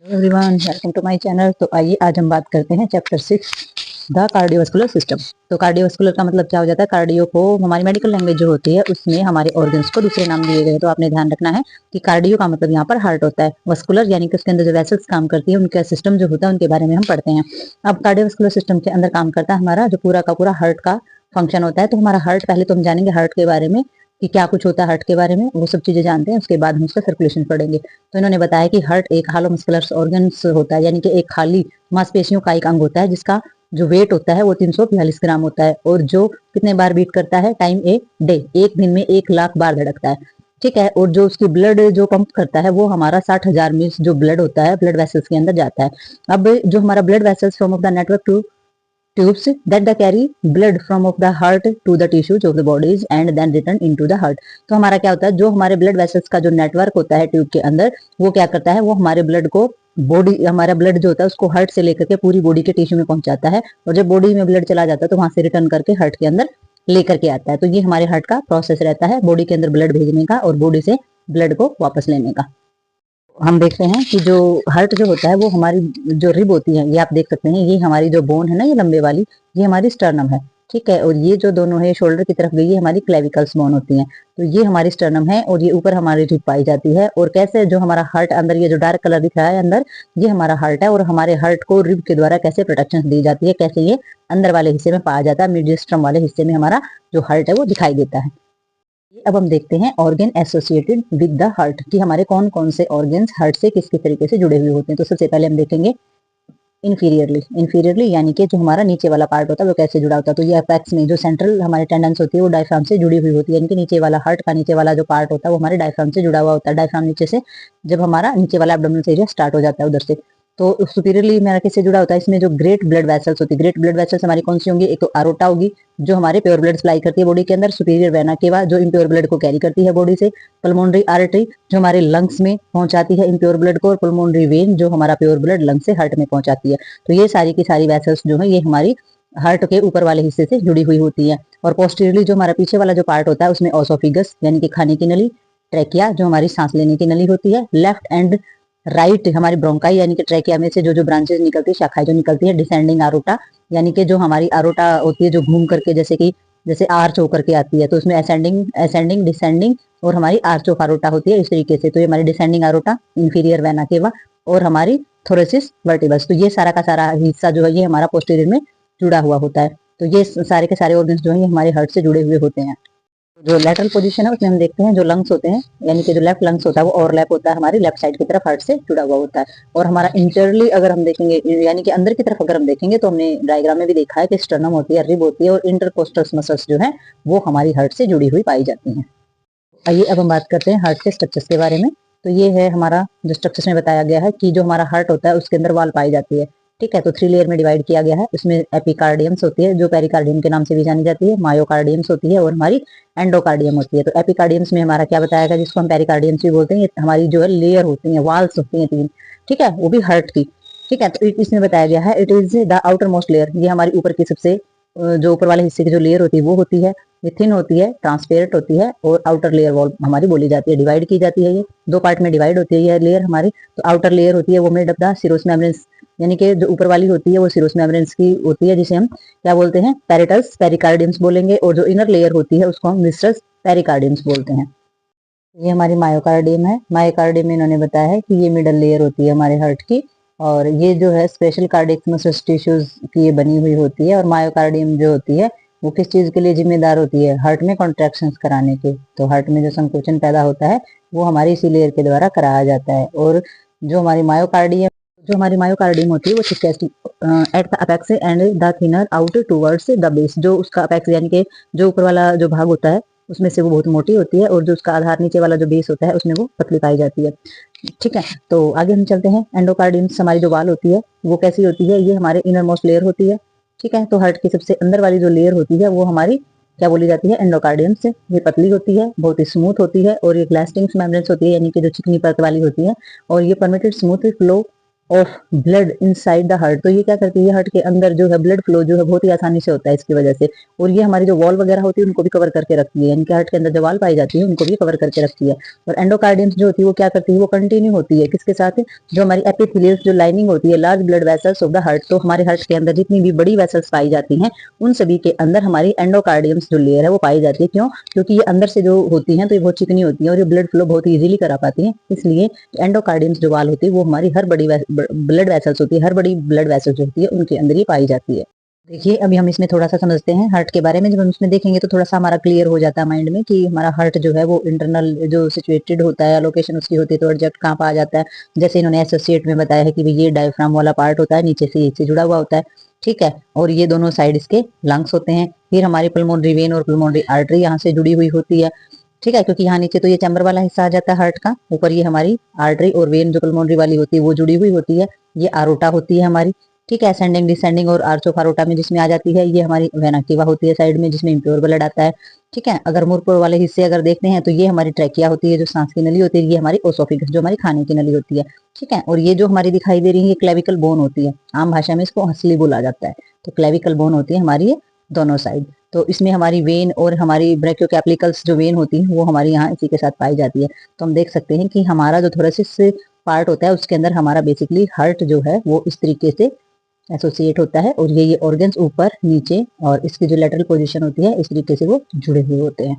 Everyone, welcome to my channel. तो आइए आज हम बात करते हैं चैप्टर 6 द कार्डियोवास्कुलर सिस्टम। तो कार्डियोवास्कुलर का मतलब क्या हो जाता है? कार्डियो को हमारी मेडिकल लैंग्वेज जो होती है उसमें हमारे ऑर्गन्स को दूसरे नाम दिए गए हैं। तो आपने ध्यान रखना है कि कार्डियो का मतलब यहाँ पर हार्ट होता है, वस्कुलर यानी कि उसके अंदर जो वेसल्स काम करती है उनका सिस्टम जो होता है उनके बारे में हम पढ़ते हैं। अब कार्डियोवास्कुलर सिस्टम के अंदर काम करता है हमारा जो पूरा का पूरा हार्ट का फंक्शन होता है। तो हमारा हार्ट, पहले तो हम जानेंगे हार्ट के बारे में कि क्या कुछ होता है हार्ट के बारे में, वो सब चीजें जानते हैं। उसके बाद हम उसका सर्कुलेशन पढ़ेंगे। तो इन्होंने बताया कि हार्ट एक हालो मस्कुलर ऑर्गन्स होता है, यानी कि एक खाली मांसपेशियों का एक अंग होता है जिसका जो वेट होता है वो 342 ग्राम होता है और जो कितने बार बीट करता है? टाइम ए डे, एक दिन में 1 लाख बार धड़कता है। ठीक है। और जो उसकी ब्लड जो पंप करता है वो हमारा 60,000 मिल्स जो ब्लड होता है ब्लड वेसल्स के अंदर जाता है। अब जो हमारा blood vessels form of the network to tubes that the carry blood from of the heart to the tissues of the bodies and then return into the heart। तो हमारा क्या होता है, जो हमारे ब्लड वेसल्स का जो नेटवर्क होता है ट्यूब के अंदर, वो क्या करता है, वो हमारे ब्लड को बॉडी, हमारा ब्लड जो होता है उसको हार्ट से लेकर के पूरी बॉडी के टिश्यू में पहुंचाता है। और जब बॉडी में ब्लड चला जाता है तो वहां से रिटर्न करके हार्ट के अंदर लेकर के आता है। तो ये हमारे हार्ट का प्रोसेस रहता है, बॉडी के अंदर ब्लड भेजने का और बॉडी से ब्लड को वापस लेने का। हम देखते हैं कि जो हार्ट जो होता है वो हमारी जो रिब होती है, ये आप देख सकते हैं, ये हमारी जो बोन है ना, ये लंबे वाली, ये हमारी स्टर्नम है। ठीक है। और ये जो दोनों है शोल्डर की तरफ गई, ये हमारी क्लेविकल्स बोन होती हैं। तो ये हमारी स्टर्नम है और ये ऊपर हमारी रिब पाई जाती है। और कैसे जो हमारा हार्ट अंदर, ये जो डार्क कलर दिख रहा है अंदर, ये हमारा हार्ट है। और हमारे हार्ट को रिब के द्वारा कैसे प्रोटेक्शन दी जाती है, कैसे ये अंदर वाले हिस्से में पाया जाता है, मिडस्ट्रम वाले हिस्से में हमारा जो हार्ट है वो दिखाई देता है। अब हम देखते हैं organ associated with the heart कि हमारे कौन कौन से ऑर्गन्स हार्ट से किस किस तरीके से जुड़े हुए होते हैं। तो सबसे पहले हम देखेंगे इंफीरियरली यानी कि जो हमारा नीचे वाला पार्ट होता है वो कैसे जुड़ा होता है। तो ये अपेक्स में जो सेंट्रल हमारी टेंडेंस होती है वो डायफ्राम से जुड़ी हुई होती है, यानी कि नीचे वाला हार्ट का नीचे वाला जो पार्ट होता है वो हमारे डायफ्राम से जुड़ा हुआ होता है। डायफ्राम नीचे से जब हमारा नीचे वाला एब्डोमिनल एरिया स्टार्ट हो जाता है उधर से, तो सुपीरियरली मेरा किससे जुड़ा होता है? इसमें जो ग्रेट ब्लड वेसल्स होती है, ग्रेट ब्लड वेसल्स हमारी कौन सी होंगी? एक तो आरोटा होगी जो हमारे प्योर ब्लड सप्लाई करती है बॉडी के अंदर, सुपीरियर वेना केवा जो इम्प्योर ब्लड को कैरी करती है बॉडी से, पल्मोनरी आर्टरी जो हमारे लंग्स में पहुंचाती है इम्प्योर ब्लड को, और पल्मोनरी वेन जो हमारा प्योर ब्लड लंग से हार्ट में पहुंचाती है। तो ये सारी की सारी वेसल्स जो है ये हमारी हार्ट के ऊपर वाले हिस्से से जुड़ी हुई होती है। और पोस्टीरियरली जो हमारा पीछे वाला जो पार्ट होता है उसमें ओसोफिगस यानी कि खाने की नली, ट्रैकिया जो हमारी सांस लेने की नली होती है, लेफ्ट एंड राइट हमारी ब्रोंकाई यानी कि ट्रैकिया में से जो ब्रांचेस निकलती है, शाखाएं जो निकलती है, डिसेंडिंग आरोटा यानी कि जो हमारी आरोटा होती है जो घूम करके जैसे आर्च होकर के आती है, तो उसमें असेंडिंग डिसेंडिंग और हमारी आर्च ऑफ आरोटा होती है इस तरीके से। तो ये हमारी डिसेंडिंग आरोटा, इंफीरियर वेना केवा और हमारी थोरेसिस वर्टिबल्स। तो ये सारा का सारा हिस्सा जो है ये हमारा पोस्टीरियर में जुड़ा हुआ होता है। तो ये सारे के सारे ऑर्गन्स जो है ये हमारे हार्ट से जुड़े हुए होते हैं। जो लेटरल पोजीशन है उसमें हम देखते हैं जो लंग्स होते हैं, यानी कि जो लेफ्ट लंग्स होता है वो ओवरलैप होता है हमारी लेफ्ट साइड की तरफ हार्ट से जुड़ा हुआ होता है। और हमारा इंटरली अगर हम देखेंगे, यानी कि अंदर की तरफ अगर हम देखेंगे, तो हमने डायग्राम में भी देखा है कि स्टर्नम होती है, रिब होती है और इंटरकोस्टल मसल्स जो है वो हमारी हार्ट से जुड़ी हुई पाई जाती हैं। आइए अब हम बात करते हैं हार्ट के स्ट्रक्चर्स के बारे में। तो ये है हमारा जो स्ट्रक्चर्स में बताया गया है कि जो हमारा हार्ट होता है उसके अंदर वाल पाई जाती है। ठीक है। तो 3 लेयर में डिवाइड किया गया है। उसमें एपिकार्डियम्स होती है जो पेरिकार्डियम के नाम से भी जानी जाती है, मायोकार्डियम्स होती है और हमारी एंडोकार्डियम होती है। तो एपिकार्डियम्स में हमारा क्या बताया गया, जिसको हम पेरिकार्डियम्स भी बोलते हैं, ये हमारी जो है लेयर होती है, वाल्स होती है 3। ठीक है। वो भी हार्ट की। ठीक है। तो इसमें बताया गया है it is the outer most layer, ये हमारी ऊपर की सबसे जो ऊपर वाले हिस्से की जो लेयर होती है वो होती है, ये थिन होती है, ट्रांसपेरेंट होती है और आउटर लेयर वॉल हमारी बोली जाती है, डिवाइड की जाती है। ये 2 पार्ट में डिवाइड होती है ये लेयर हमारी। तो आउटर लेयर होती है वो मेड ऑफ द सिरोस मेम्ब्रेन्स, यानी कि जो ऊपर वाली होती है वो सिरोस मेम्ब्रेन्स की होती है, जिसे हम क्या बोलते हैं, पेरिटल्स पेरिकार्डियम्स बोलेंगे। और जो इनर लेयर होती है उसको हम विस्टर्स पेरिकार्डियम्स बोलते हैं। ये हमारी मायोकार्डियम है। मायोकार्डियम में इन्होंने बताया है कि ये मिडल लेयर होती है हमारे हार्ट की, और ये जो है स्पेशल कार्डियक मसल टिश्यूज की ये बनी हुई होती है। और मायोकार्डियम जो होती है वो किस चीज के लिए जिम्मेदार होती है? हार्ट में कॉन्ट्रैक्शंस कराने के। तो हार्ट में जो संकोचन पैदा होता है वो हमारी इसी लेयर के द्वारा कराया जाता है। और जो हमारी मायोकार्डियम होती है वो thickest at the apex and the thinner out towards the base. जो उसका अपेक्स यानी कि जो ऊपर वाला जो भाग होता है उसमें से वो बहुत मोटी होती है, और जो उसका आधार नीचे वाला जो बेस होता है उसमें वो पतली पाई जाती है। ठीक है। तो आगे हम चलते हैं। एंडोकार्डियम्स हमारी जो वाल होती है वो कैसी होती है? ये हमारे इनर मोस्ट लेयर होती है। ठीक है। तो हार्ट की सबसे अंदर वाली जो लेयर होती है वो हमारी क्या बोली जाती है? एंडोकार्डियम से। ये पतली होती है, बहुत ही स्मूथ होती है, और ये ग्लास्टिंग मेम्ब्रेन्स होती है, यानी कि जो चिकनी परत वाली होती है। और ये permitted smooth flow of blood inside the heart. तो ये क्या करती है, हार्ट के अंदर जो है ब्लड फ्लो जो है बहुत ही आसानी से होता है इसकी वजह से। और ये हमारी जो वॉल वगैरह होती है उनको भी कवर करके रखती है, इनके हार्ट के अंदर जो वॉल पाई जाती है उनको भी कवर करके रखती है। और एंडोकार्डियम्स जो होती है वो क्या करती है, वो कंटिन्यू होती है किसके साथ, जो हमारी एपिथेलियल्स जो लाइनिंग होती है large blood vessels of the heart. तो हमारे हार्ट के अंदर जितनी भी बड़ी वेसल्स पाई जाती हैं उन सभी के अंदर हमारी एंडोकार्डियम्स जो लेयर है वो पाई जाती है। क्यों, क्योंकि ये अंदर से जो होती हैं तो ये बहुत चिकनी होती है और ये ब्लड फ्लो बहुत इजीली करा पाती हैं, इसलिए एंडोकार्डियम्स जो वाल होती है वो हमारी हर बड़ी ब्लड वेसल्स होती है, हर बड़ी ब्लड वेसल्स जो होती है उनके अंदर ही पाई जाती है। देखिए अभी हम इसमें थोड़ा सा समझते हैं हार्ट के बारे में। जब हम इसमें देखेंगे तो थोड़ा सा हमारा क्लियर हो जाता है माइंड में कि हमारा हार्ट जो है वो इंटरनल जो सिचुएटेड होता है, लोकेशन उसकी होती है तो एग्जैक्ट कहाँ पर आ जाता है। जैसे इन्होंने एसोसिएट में बताया है कि ये डायफ्राम वाला पार्ट होता है, नीचे से एक से जुड़ा हुआ होता है, ठीक है। और ये दोनों साइड इसके लंग्स होते हैं। फिर हमारी पल्मोनरी वेन और पल्मोनरी आर्टरी यहाँ से जुड़ी हुई होती है, ठीक है, क्योंकि यहाँ नीचे तो ये चैम्बर वाला हिस्सा आ जाता है हार्ट का, ऊपर ये हमारी आर्टरी और वेन जो पल्मोनरी वाली होती है वो जुड़ी हुई होती है। ये आरोटा होती है हमारी, ठीक है, असेंडिंग डिसेंडिंग और आर्च ऑफ आरोटा में जिसमें आ जाती है। ये हमारी वेना केवा होती है साइड में, जिसमें इम्प्योर ब्लड आता है, ठीक है। अगर मुरपुर वाले हिस्से अगर देखते हैं तो ये हमारी ट्रैकिया होती है जो सांस की नली होती है, ये हमारी ओसोफिगस जो हमारी खाने की नली होती है, ठीक है। और ये जो हमारी दिखाई दे रही है ये क्लेविकल बोन होती है, आम भाषा में इसको हंसली बोला जाता है। तो क्लेविकल बोन होती है हमारी ये दोनों साइड। तो इसमें हमारी वेन और हमारी ब्रैकियोकैप्लिकल्स जो वेन होती है वो हमारी यहाँ इसी के साथ पाई जाती है। तो हम देख सकते हैं कि हमारा जो थोरेसिस पार्ट होता है उसके अंदर हमारा बेसिकली हार्ट जो है वो इस तरीके से एसोसिएट होता है। और ये ऑर्गन्स ऊपर नीचे और इसकी जो लेटरल पोजीशन होती है इस तरीके से वो जुड़े हुए होते हैं।